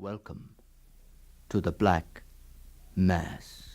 Welcome to the Black Mass.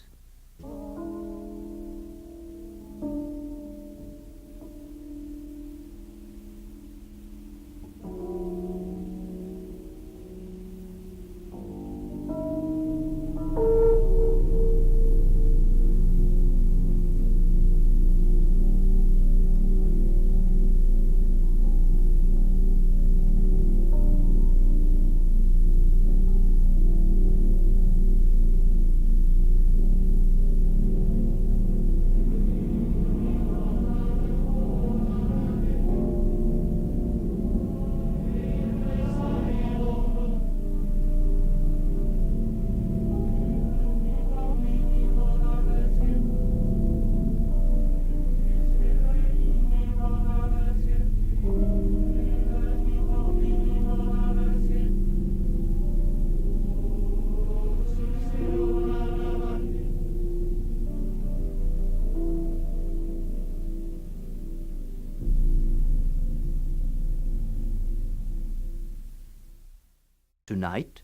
Tonight,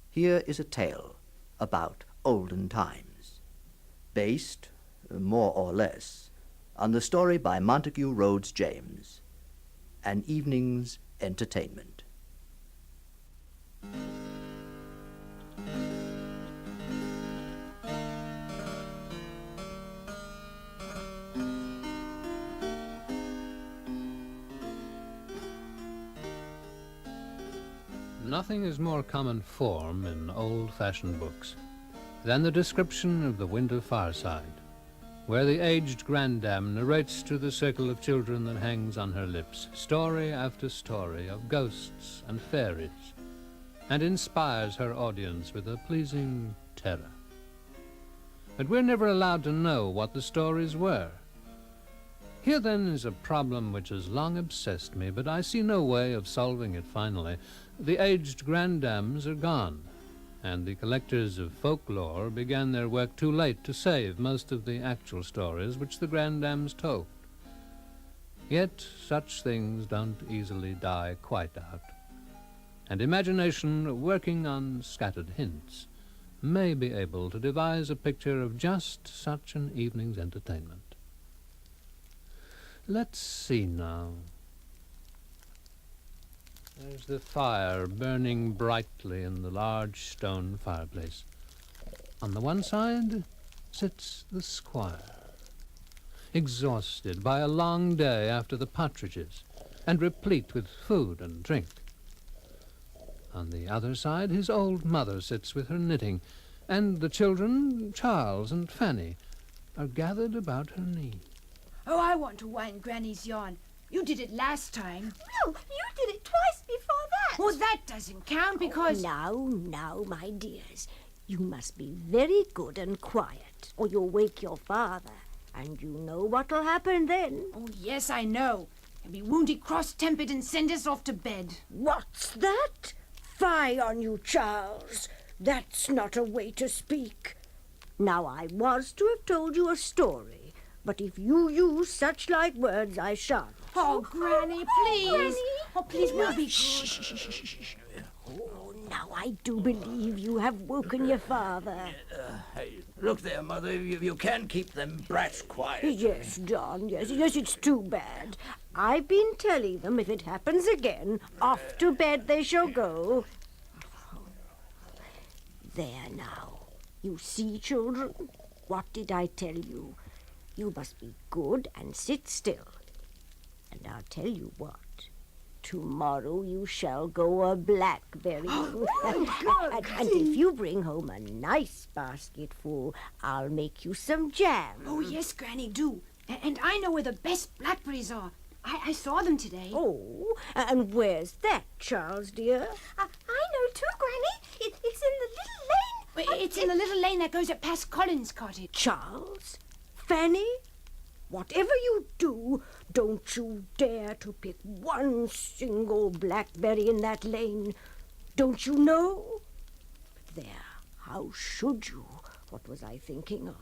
here is a tale about olden times, based, more or less, on the story by Montague Rhodes James, An Evening's Entertainment. Nothing is more common form in old-fashioned books than the description of the winter fireside, where the aged grandam narrates to the circle of children that hangs on her lips story after story of ghosts and fairies, and inspires her audience with a pleasing terror. But we're never allowed to know what the stories were. Here, then, is a problem which has long obsessed me, but I see no way of solving it finally. The aged grandams are gone, and the collectors of folklore began their work too late to save most of the actual stories which the grandams told. Yet such things don't easily die quite out, and imagination, working on scattered hints, may be able to devise a picture of just such an evening's entertainment. Let's see now. There's the fire burning brightly in the large stone fireplace. On the one side sits the squire, exhausted by a long day after the partridges, and replete with food and drink. On the other side his old mother sits with her knitting, and the children, Charles and Fanny, are gathered about her knee. Oh, I want to wind Granny's yarn. You did it last time. No, you did it twice before that. Well, that doesn't count because... Now, my dears. You must be very good and quiet, or you'll wake your father. And you know what'll happen then. Oh, yes, I know. He'll be wounded, cross-tempered, and send us off to bed. What's that? Fie on you, Charles. That's not a way to speak. Now, I was to have told you a story. But if you use such light words, I shan't. Oh, Granny, please. Granny. Oh, please, we'll be good. Shh. Oh, now I do believe you have woken your father. Hey, look there, Mother. You can't keep them brats quiet. Yes, John, yes, it's too bad. I've been telling them if it happens again, off to bed they shall go. There now. You see, children? What did I tell you? You must be good and sit still. And I'll tell you what. Tomorrow you shall go a-blackberrying. And if you bring home a nice basketful, I'll make you some jam. Oh, yes, Granny, do. And I know where the best blackberries are. I saw them today. Oh, and where's that, Charles, dear? I know too, Granny. It's in the little lane. It's in the little lane that goes up past Colin's cottage. Charles? Fanny? Whatever you do, don't you dare to pick one single blackberry in that lane. Don't you know? But there, how should you? What was I thinking of?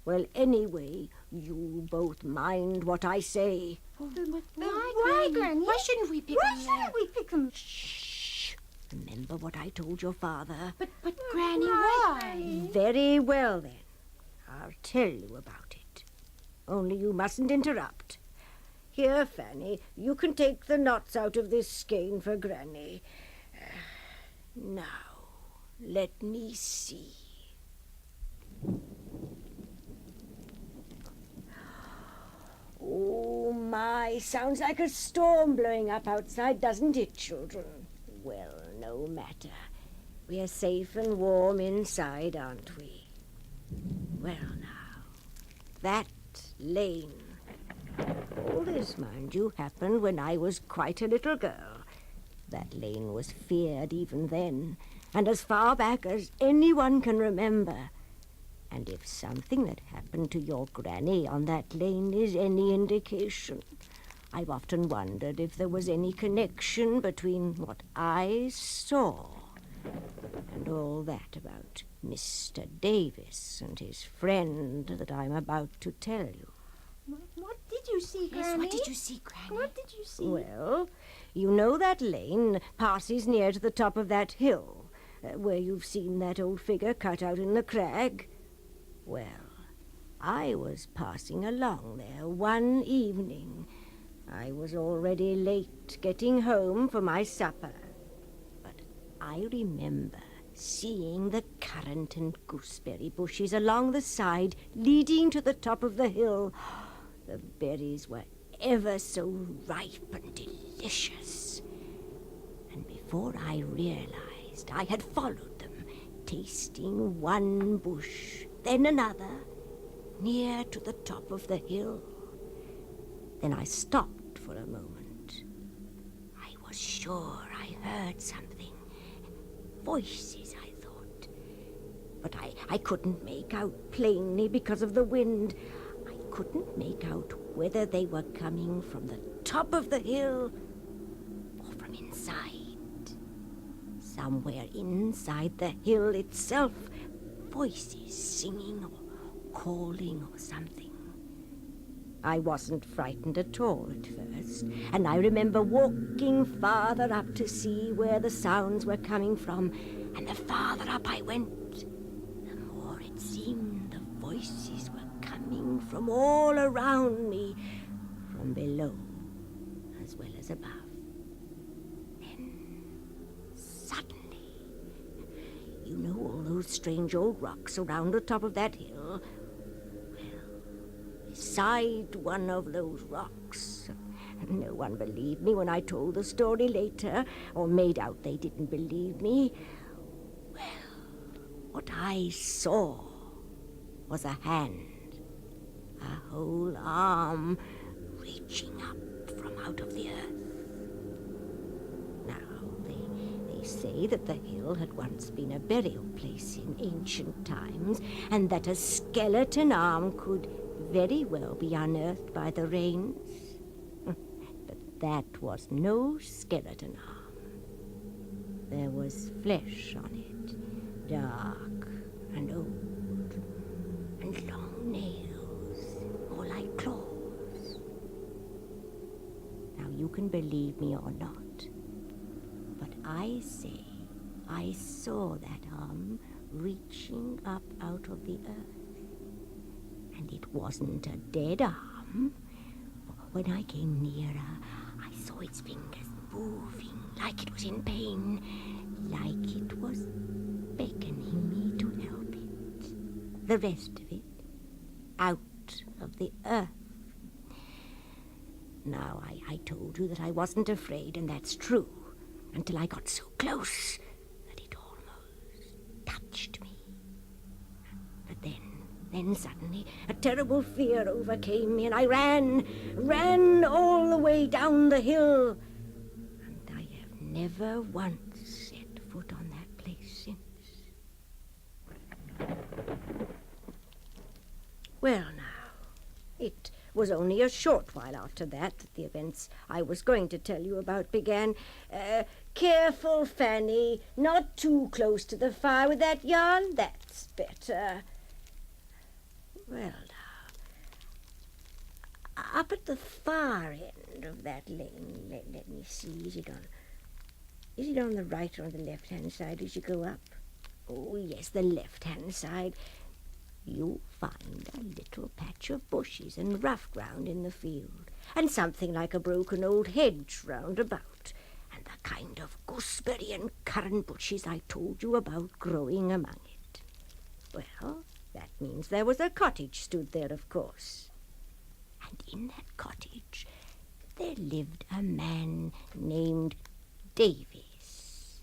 Well, anyway, you both mind what I say. Why, Granny? Why shouldn't we pick Why them? shouldn't we pick them? Shh. Remember what I told your father? But Granny, why? Very well, then. I'll tell you about it. Only you mustn't interrupt. Here, Fanny, you can take the knots out of this skein for Granny. Now, let me see. Oh, my, sounds like a storm blowing up outside, doesn't it, children? Well, no matter. We're safe and warm inside, aren't we? Well, now, that lane. All this, mind you, happened when I was quite a little girl. That lane was feared even then, and as far back as anyone can remember. And if something that happened to your granny on that lane is any indication, I've often wondered if there was any connection between what I saw and all that about Mr. Davis and his friend that I'm about to tell you. What did you see, Granny? Yes, what did you see, Granny? What did you see? Well, you know that lane passes near to the top of that hill, where you've seen that old figure cut out in the crag. Well, I was passing along there one evening. I was already late getting home for my supper. But I remember seeing the currant and gooseberry bushes along the side leading to the top of the hill. The berries were ever so ripe and delicious. And before I realized, I had followed them, tasting one bush, then another, near to the top of the hill. Then I stopped for a moment. I was sure I heard something. Voices, I thought. But I couldn't make out plainly because of the wind. I couldn't make out whether they were coming from the top of the hill or from inside. Somewhere inside the hill itself, voices singing or calling or something. I wasn't frightened at all at first, and I remember walking farther up to see where the sounds were coming from, and the farther up I went, the more it seemed the voices were coming from all around me, from below as well as above. Then, suddenly, you know all those strange old rocks around the top of that hill? Beside one of those rocks. No one believed me when I told the story later, or made out they didn't believe me. Well, what I saw was a hand, a whole arm reaching up from out of the earth. Now, they say that the hill had once been a burial place in ancient times, and that a skeleton arm could very well be unearthed by the rains. But that was no skeleton arm. There was flesh on it, dark and old, and long nails, more like claws. Now you can believe me or not, but I say I saw that arm reaching up out of the earth. And it wasn't a dead arm. When I came nearer, I saw its fingers moving like it was in pain, like it was beckoning me to help it. The rest of it, out of the earth. Now, I told you that I wasn't afraid, and that's true, until I got so close that it almost touched me. But then suddenly a terrible fear overcame me, and I ran all the way down the hill. And I have never once set foot on that place since. Well, now, it was only a short while after that the events I was going to tell you about began. Careful, Fanny, not too close to the fire with that yarn. That's better. Well, now, up at the far end of that lane, let me see, is it Is it on the right or on the left-hand side as you go up? Oh, yes, the left-hand side. You'll find a little patch of bushes and rough ground in the field, and something like a broken old hedge round about, and the kind of gooseberry and currant bushes I told you about growing among it. Well, that means there was a cottage stood there, of course. And in that cottage there lived a man named Davis.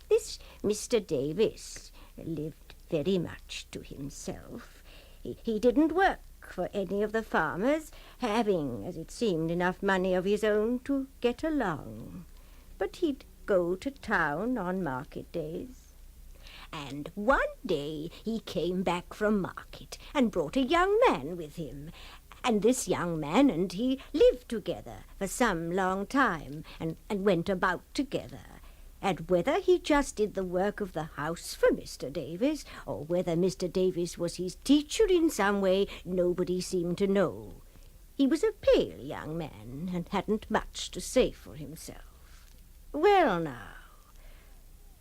This Mr. Davis lived very much to himself. He didn't work for any of the farmers, having, as it seemed, enough money of his own to get along. But he'd go to town on market days. And one day he came back from market and brought a young man with him. And this young man and he lived together for some long time and went about together. And whether he just did the work of the house for Mr. Davis, or whether Mr. Davis was his teacher in some way, nobody seemed to know. He was a pale young man and hadn't much to say for himself. Well, now,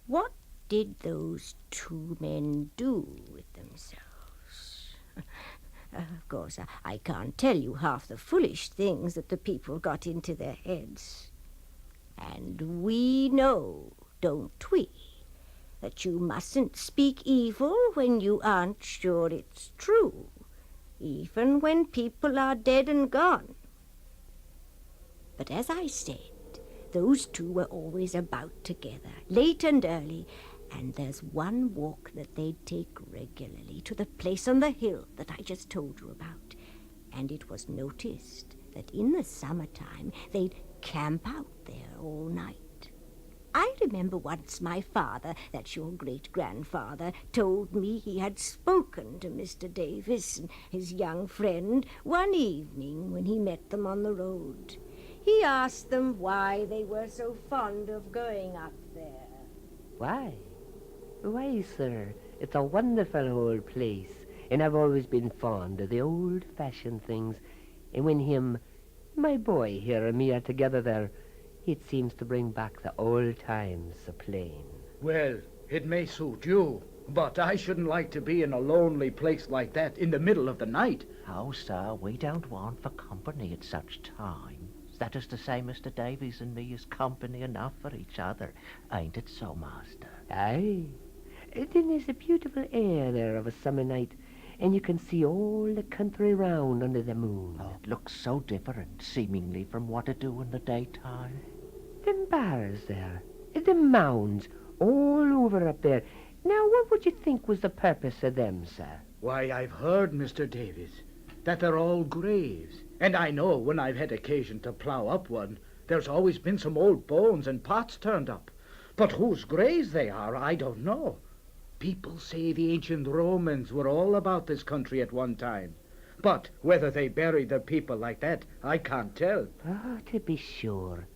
what did those two men do with themselves? Of course, I can't tell you half the foolish things that the people got into their heads. And we know, don't we, that you mustn't speak evil when you aren't sure it's true, even when people are dead and gone. But as I said, those two were always about together, late and early, and there's one walk that they'd take regularly to the place on the hill that I just told you about, and it was noticed that in the summertime they'd camp out there all night. I remember once my father, that's your great-grandfather, told me he had spoken to Mr. Davis and his young friend one evening when he met them on the road. He asked them why they were so fond of going up there. Why? Why, sir, it's a wonderful old place, and I've always been fond of the old-fashioned things, and when my boy here and me are together there, it seems to bring back the old times so plain. Well, it may suit you, but I shouldn't like to be in a lonely place like that in the middle of the night. Oh, sir, we don't want for company at such times. That is to say, Mr. Davies and me is company enough for each other. Ain't it so, master? Aye. Then there's a beautiful air there of a summer night, and you can see all the country round under the moon. Oh, it looks so different, seemingly, from what it do in the daytime. Them bars there, the mounds, all over up there. Now, what would you think was the purpose of them, sir? Why, I've heard, Mr. Davies, that they're all graves. And I know when I've had occasion to plough up one, there's always been some old bones and pots turned up. But whose graves they are, I don't know. People say the ancient Romans were all about this country at one time. But whether they buried their people like that, I can't tell. Oh, to be sure.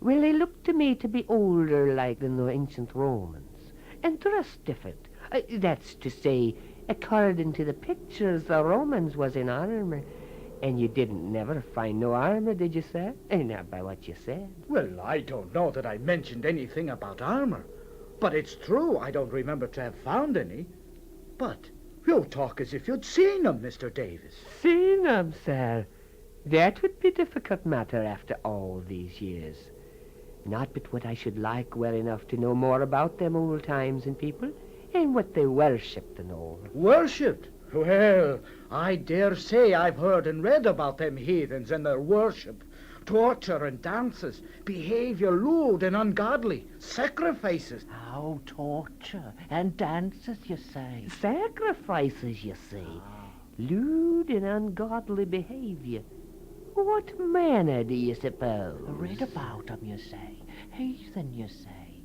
Well, they look to me to be older like than the ancient Romans, and dressed different. That's to say, according to the pictures, the Romans was in armor. And you didn't never find no armor, did you, sir? Not by what you said. Well, I don't know that I mentioned anything about armor. But it's true I don't remember to have found any. But you talk as if you'd seen 'em, Mr. Davis. Seen 'em, sir? That would be a difficult matter after all these years. Not but what I should like well enough to know more about them old times and people, and what they worshipped and all. Worshipped? Well, I dare say I've heard and read about them heathens and their worship. Torture and dances, behavior lewd and ungodly, sacrifices. Oh, torture and dances, you say? Sacrifices, you say? Lewd and ungodly behavior. What manner do you suppose? Read about 'em, you say? Heathen, you say?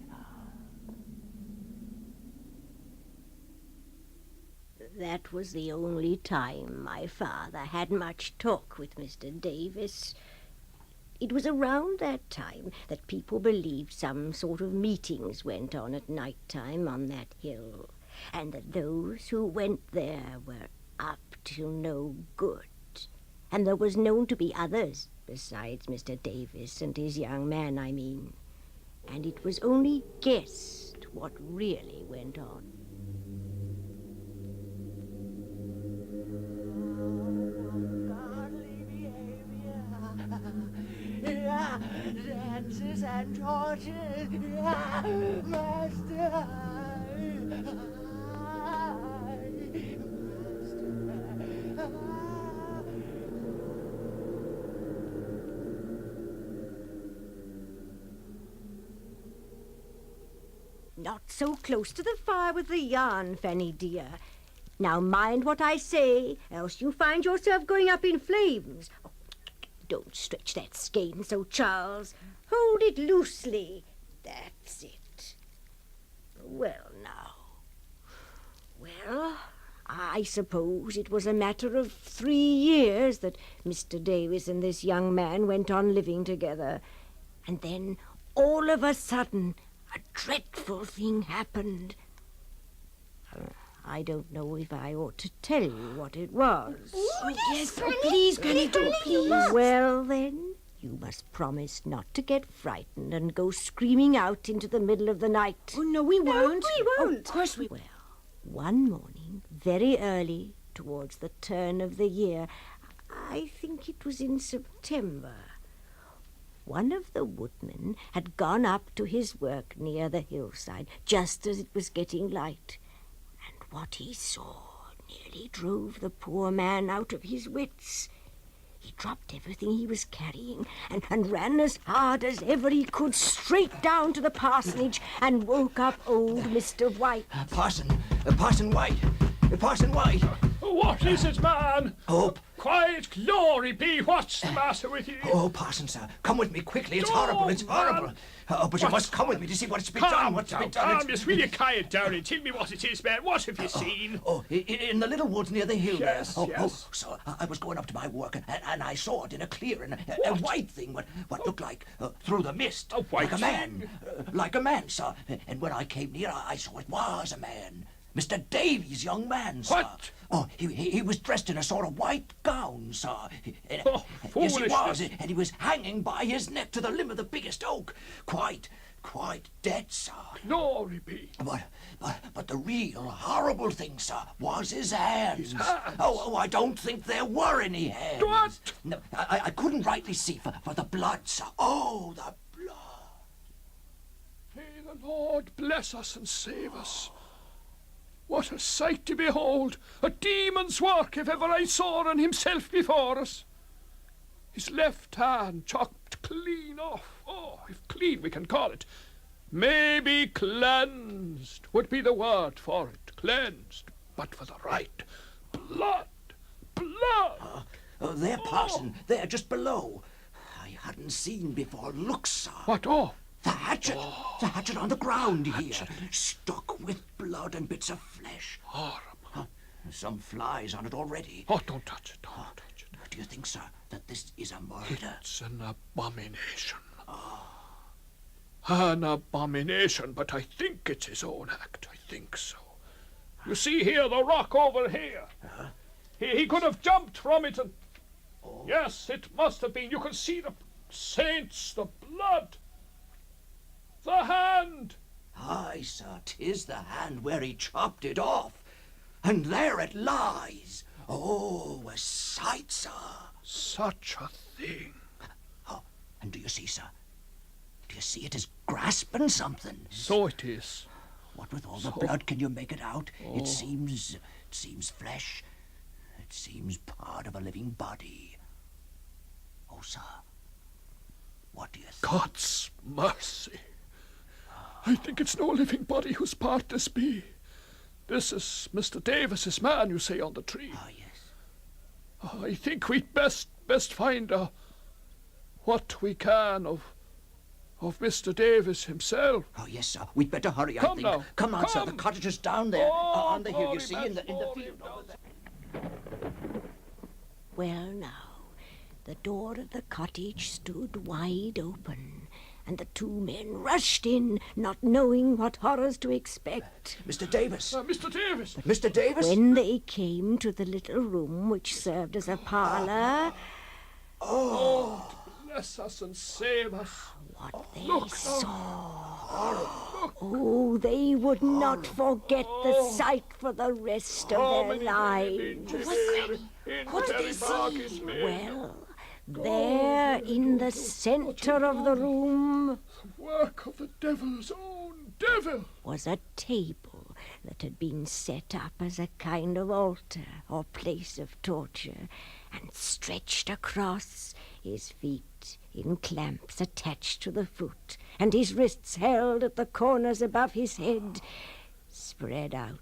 That was the only time my father had much talk with Mr. Davis. It was around that time that people believed some sort of meetings went on at night time on that hill, and that those who went there were up to no good. And there was known to be others besides Mr. Davis and his young man, I mean. and it was only guessed what really went on. Dances and torches, master. Not so close to the fire with the yarn, Fanny dear. Now mind what I say, else you find yourself going up in flames. Oh, don't stretch that skein so, Charles. Hold it loosely. That's it. Well, now. Well, I suppose it was a matter of 3 years that Mr. Davis and this young man went on living together. And then, all of a sudden, a dreadful thing happened. I don't know if I ought to tell you what it was. Oh, yes, oh, please, Granny, do, please. Well, then, you must promise not to get frightened and go screaming out into the middle of the night. Oh, no, we won't. we won't. Of course we Well, one morning, very early, towards the turn of the year, I think it was in September, one of the woodmen had gone up to his work near the hillside just as it was getting light, and what he saw nearly drove the poor man out of his wits. He dropped everything he was carrying and ran as hard as ever he could straight down to the parsonage and woke up old Mr. White. Parson White. What is it, man? Oh, Quiet, glory be, what's the matter with you? oh, Parson, sir, come with me quickly. It's horrible, it's horrible. Oh, but you must come with me to see what's been done. What's been done. Calm, just will you quiet down and tell me what it is, man? What have you seen? In the little woods near the hill there. Yes, Oh, yes. so I was going up to my work, and I saw it in a clearing, a white thing, what looked like, through the mist. A white like a man. thing? Like a man, sir. And when I came near, I saw it was a man. Mr. Davies, young man, sir. What? Oh, he was dressed in a sort of white gown, sir. Oh, yes, he was, foolishness. and he was hanging by his neck to the limb of the biggest oak. Quite dead, sir. Glory be. But the real horrible thing, sir, was his hands. His hands? Oh, I don't think there were any hands. What? No, I couldn't rightly see for the blood, sir. Oh, the blood. May the Lord bless us and save us. What a sight to behold! A demon's work, if ever I saw, and himself before us. His left hand chopped clean off. Oh, if clean we can call it. Maybe cleansed would be the word for it. Cleansed, but for the right. Blood! There, Parson, there, just below. I hadn't seen before. Look, sir. What? Oh, The hatchet! The hatchet on the ground here. Stuck with blood and bits of flesh. horrible. Some flies on it already. Oh, don't touch it, don't touch it. Do you think, sir, that this is a murder? It's an abomination. An abomination, but I think it's his own act. I think so. You see here, the rock over here. He could have jumped from it and... Yes, it must have been. You can see the saints, the blood. The hand. Aye, sir, 'tis the hand where he chopped it off. And there it lies. Oh, a sight, sir. Such a thing. Oh, and do you see, sir? Do you see it is grasping something? So it is. What with all the blood can you make it out? It seems flesh. It seems part of a living body. Oh, sir, what do you think? God's mercy. I think it's no living body whose part this be. This is Mr. Davis's man, you say, on the tree. Ah, yes. I think we'd best find what we can of Mr. Davis himself. Oh, yes, sir. We'd better hurry, I Come think. now, Come on, sir. come. The cottage is down there, on the hill, you glory see, be, in the glory field be. over there. Well, now, the door of the cottage stood wide open, and the two men rushed in, not knowing what horrors to expect. Mr. Davis. Mr. Davis. Mr. Davis? When they came to the little room which served as a parlour, Oh, bless us and save us. what they Look, saw. Oh, they would not forget the sight for the rest of their lives. What did they see? Well, there in the center of the room Work of the devil's own devil. was a table that had been set up as a kind of altar or place of torture, and stretched across, his feet in clamps attached to the foot, and his wrists held at the corners above his head, spread out,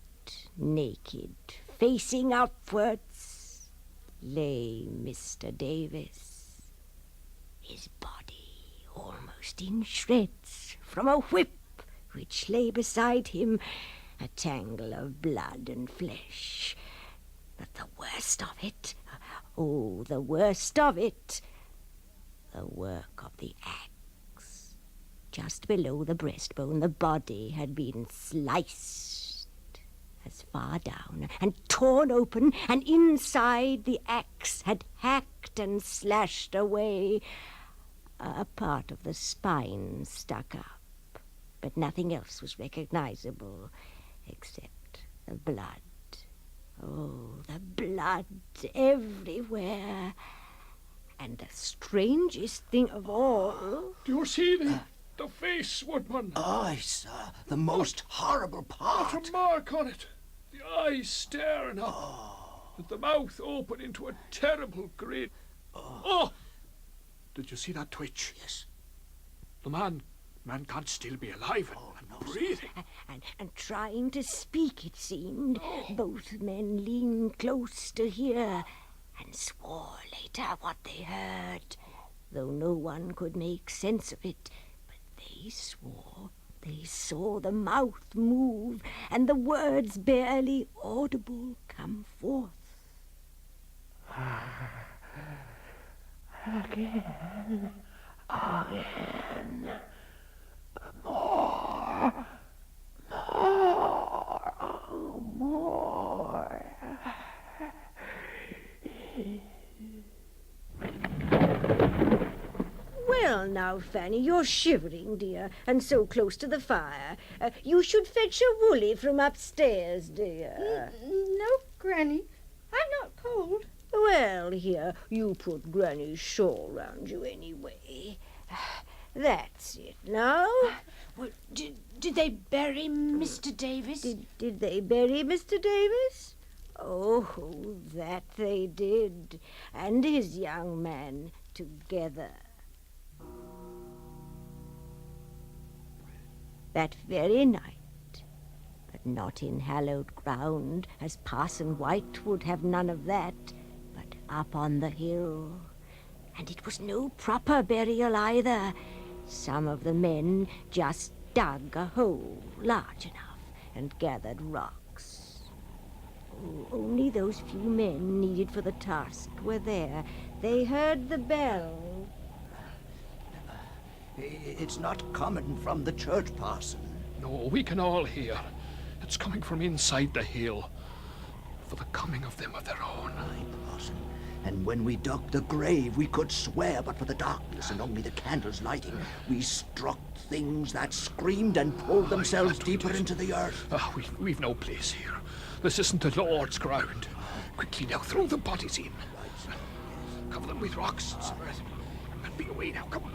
naked, facing upwards, lay Mr. Davis, his body almost in shreds from a whip which lay beside him, a tangle of blood and flesh. But the worst of it, oh, the worst of it, the work of the axe. Just below the breastbone, the body had been sliced as far down and torn open, and inside the axe had hacked and slashed away. A part of the spine stuck up, but nothing else was recognizable except the blood. Oh, the blood everywhere. And the strangest thing of all... Do you see the face, Woodman? Aye, sir, the most horrible part. Not a mark on it. The eyes staring up. With the mouth open into a terrible grin. Oh! Did you see that twitch? Yes. The man can't still be alive and breathing. And trying to speak, it seemed. Both men leaned close to hear and swore later what they heard, though no one could make sense of it. But they swore they saw the mouth move and the words barely audible come forth. Again. More. Well, now, Fanny, you're shivering, dear, and so close to the fire. You should fetch a woolly from upstairs, dear. No, Granny. I'm not cold. Well, here, you put Granny's shawl round you anyway. That's it now. Well, did they bury Mr. Davis? Did they bury Mr. Davis? Oh, that they did, and his young man together. That very night, but not in hallowed ground, as Parson White would have none of that, but up on the hill. And it was no proper burial either. Some of the men just dug a hole large enough and gathered rocks. Oh, only those few men needed for the task were there. They heard the bell. It's not coming from the church, parson. No, we can all hear. It's coming from inside the hill. For the coming of them of their own. Aye, parson. And when we dug the grave, we could swear, but for the darkness and only the candles lighting, we struck things that screamed and pulled themselves deeper into the earth. We've no place here. This isn't the Lord's ground. Quickly now, throw the bodies in. Cover them with rocks and some earth. And be away now, come on.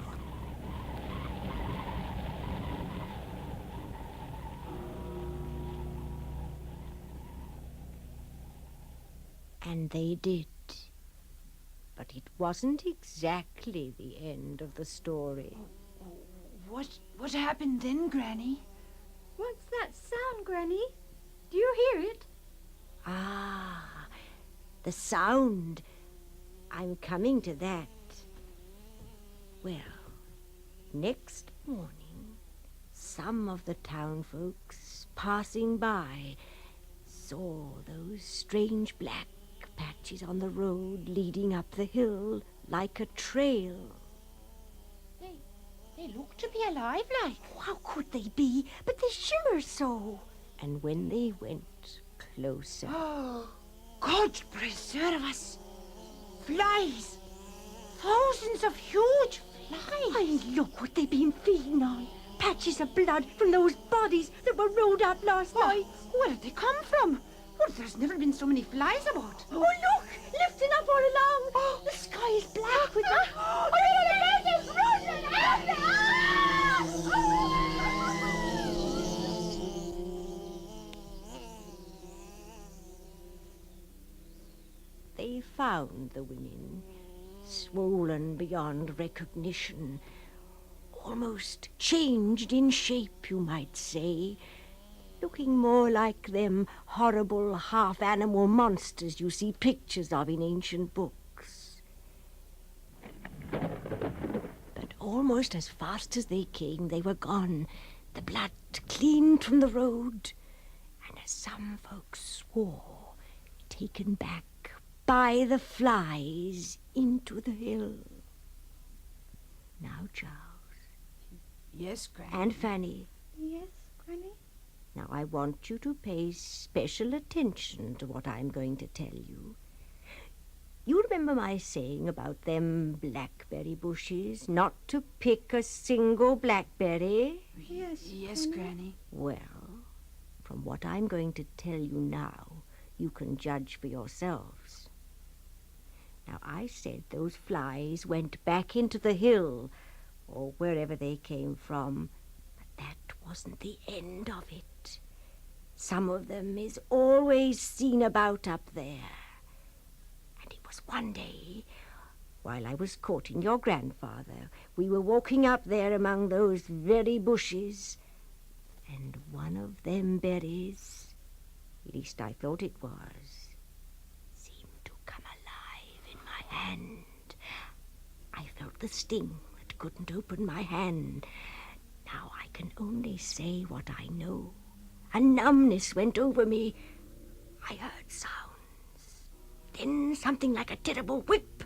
And they did. But it wasn't exactly the end of the story. What happened then, Granny? What's that sound, Granny? Do you hear it? Ah, the sound. I'm coming to that. Well, next morning, some of the town folks passing by saw those strange black patches on the road leading up the hill like a trail. They look to be alive, like. How could they be? But they shimmer so. And when they went closer... Oh, God preserve us! Flies! Thousands of huge flies. Why, look what they've been feeding on. Patches of blood from those bodies that were rolled up last night. Where did they come from? Well, there's never been so many flies about. Oh, look! Lifting up all along. The sky is black with them. Oh, the They found the women, swollen beyond recognition, almost changed in shape, you might say, looking more like them horrible half-animal monsters you see pictures of in ancient books. But almost as fast as they came, they were gone, the blood cleaned from the road, and as some folks swore, taken back by the flies into the hill. Now, Charles. Yes, Granny. And Fanny. Yes, Granny? Now, I want you to pay special attention to what I'm going to tell you. You remember my saying about them blackberry bushes, not to pick a single blackberry? Yes, Granny. Well, from what I'm going to tell you now, you can judge for yourselves. Now, I said those flies went back into the hill, or wherever they came from, but that wasn't the end of it. Some of them is always seen about up there. And it was one day, while I was courting your grandfather, we were walking up there among those very bushes, and one of them berries, at least I thought it was, seemed to come alive in my hand. I felt the sting that couldn't open my hand. Now I can only say what I know. A numbness went over me. I heard sounds. Then something like a terrible whip.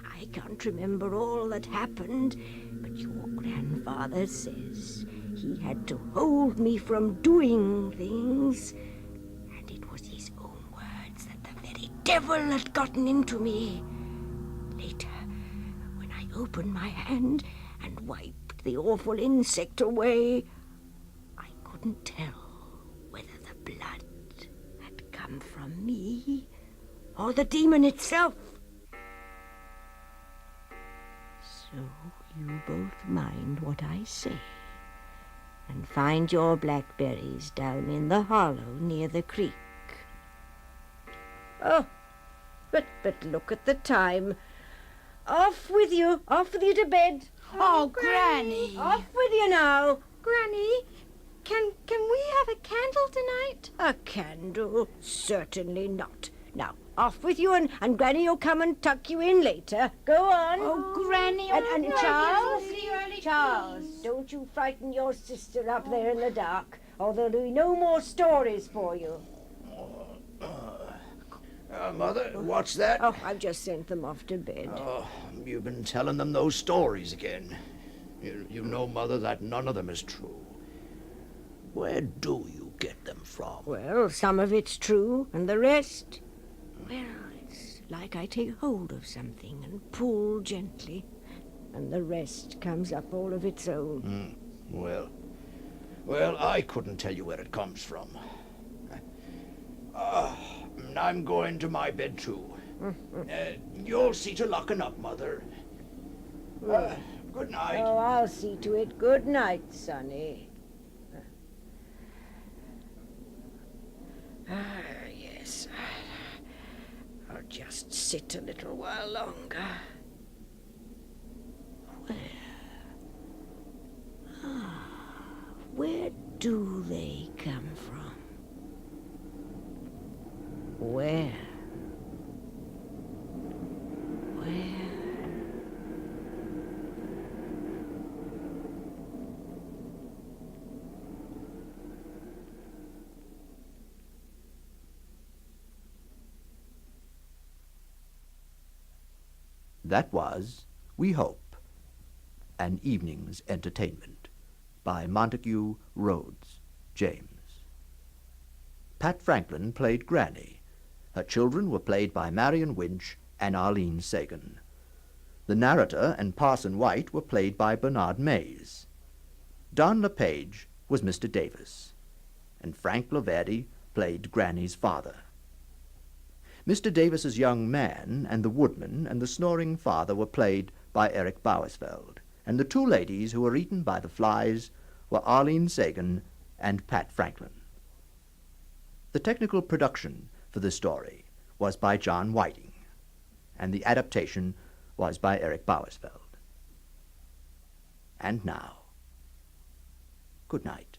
I can't remember all that happened, but your grandfather says he had to hold me from doing things. And it was his own words that the very devil had gotten into me. Later, when I opened my hand and wiped the awful insect away, I couldn't tell whether the blood had come from me or the demon itself. So you both mind what I say, and find your blackberries down in the hollow near the creek. Oh, but look at the time. Off with you to bed. Oh, Granny. Off with you now. Granny, can we have a candle tonight? A candle? Certainly not. Now, off with you, and Granny'll come and tuck you in later. Go on. Oh, Granny. And no, Charles, it's so early, Charles, don't you frighten your sister up there in the dark, or there'll be no more stories for you. Mother, what's that? Oh, I've just sent them off to bed. Oh, you've been telling them those stories again. You know, Mother, that none of them is true. Where do you get them from? Well, some of it's true, and the rest, well, it's like I take hold of something and pull gently, and the rest comes up all of its own. Well, I couldn't tell you where it comes from. I'm going to my bed, too. You'll see to locking up, Mother. Good night. Oh, I'll see to it. Good night, Sonny. Yes. I'll just sit a little while longer. Where do they come from? Where? That was, we hope, An Evening's Entertainment by Montague Rhodes James. Pat Franklyn played Granny. Her children were played by Marion, Winch, and Arlene, Sagen. The narrator and Parson White were played by Bernard Mays. Don LePage was Mr. Davis, and Frank Laverdy played Granny's father. Mr. Davis's young man and the woodman and the snoring father were played by Eric Bowersfeld, and the two ladies who were eaten by the flies were Arlene Sagen and Pat Franklyn. The technical production for the story was by John Whiting, and the adaptation was by Eric Bowersfeld. And now, good night.